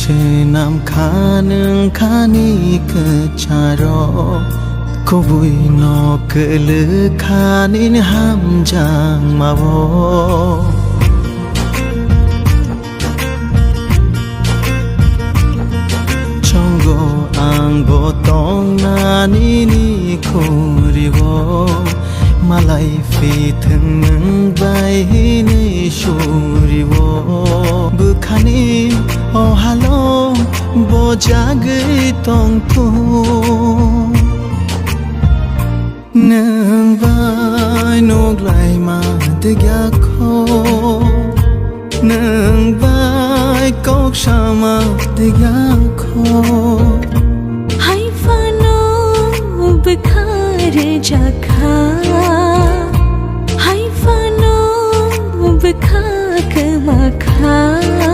नाम खानों खानी कचारो Kobui no kele kanin hamjang mawo Chongo angbo tong nani ni kuriwo Malay fiteng neng bai ni shuriwo Bukhani oh halo bo jagai tong tu Nâng vai nốt lại mà te gya kho Nâng vai cốc sa mà te gya kho Hai fano bekhar jakha Hai fano bekhar kemakha